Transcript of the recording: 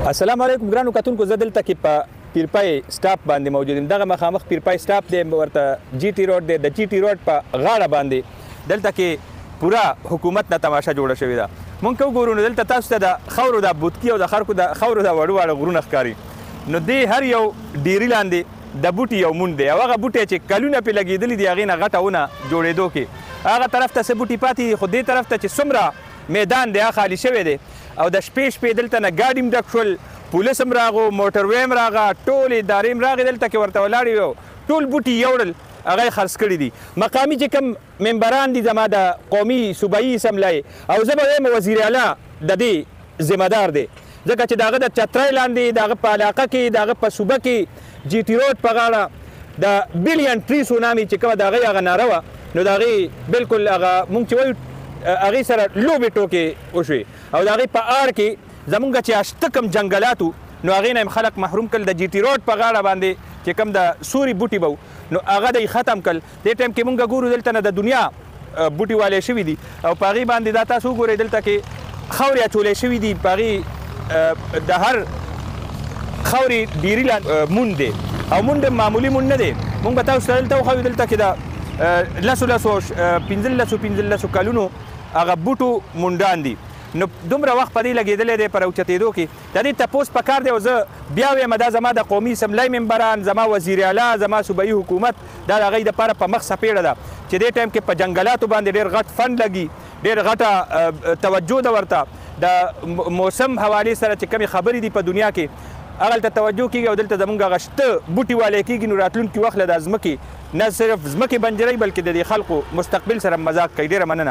السلام علیکم ګرانو کتونکو، زه دلته کې په پیرپای سټاپ باندې موجود یم. دغه مخامخ پیرپای سټاپ دی، ورته جی ټي روډ دی. د جی ټي روډ په غاړه باندې دلته کې پوره حکومت نه تماشه جوړه شوې ده. مونږ که وګورو نو دلته تاسو ته د خاورو د بوتکي او د خلکو د خاورو د وړو وړو غرونه ښکاري. نو دې هر یو ډیري لاندې د بوټي یو مونډ دی، او هغه بوټی چې کلونه پرې لګېدلي دي هغې نه غټه ونه جوړېدو کې هغه طرف ته څه بوټي پاتې، خو دې طرف ته چې څومره میدان دی هغه خالي شوی دی. او د شپې دلته نه ګاډي هم ډک شول، پولیس هم راغو، موټروی هم راغه، ټولې ادارې هم راغې دلته کې ورته ولاړې وو، ټول بوټي یوړل، هغه یې خرڅ کړي دي. مقامي چې کوم ممبران دي زما د قومي صوبایي اسمبلی، او زه به وایم وزیر اعلی د دې ذمه دار دی، ځکه چې د هغه د چترۍ لاندې، د هغه په علاقه کې، د هغه په صوبه کې جی ټي روډ په غاړه د بلین ټري سونامي چې کومه د هغې هغه ناره وه، نو د هغې بالکل هغه مونږ چې وایو هغې سره لوبې ټوکې وشوې، او د هغې په اړ کې زمونږ چې اشته کم جنګلات وو نو هغې نه هم خلک محروم کړل. د جی ټي روډ په غاړه باندې چې کوم د سوري بوټي به نو هغه د ختم کړل. دې ټایم کې مونږ ګورو دلته نه د دنیا بوټي والې شوي دي، او په هغې باندې دا تاسو وګورئ دلته کې خاورې اچولې شوي دي، په هغې د هر خاورې ډیري مونډ دی، او مونډ معمولي مونډ نه دی. مونږ به تاسو ته دلته وښیو دلته کې د لسو پنځلسو کلونو هغه بوټو مونډان دي. نو دومره وخت په دې لګېدلی دی په راوچتېدو کې. د دې تپوس پکار دی، او زه بیا وایم دا زما د قومي اسمبلی ممبران، زما وزیر اعلی، زما صوبایي حکومت دا د هغوی دپاره په مخ څپېړه ده چې دې ټایم کې په جنګلاتو باندې ډېر غټ فنډ لګي، ډېر غټه توجه ده ورته. د موسم حوالې سره چې کومې خبرې دي په دنیا کې هغلته توجه کېږي، او دلته زمونږ هغه شته بوټي والی کېږي. نو راتلونکي وخت له دا ځمکې نه صرف ځمکې بنجروي بلکې د دې خلکو مستقبل سره مذاق کوي. ډېره مننه.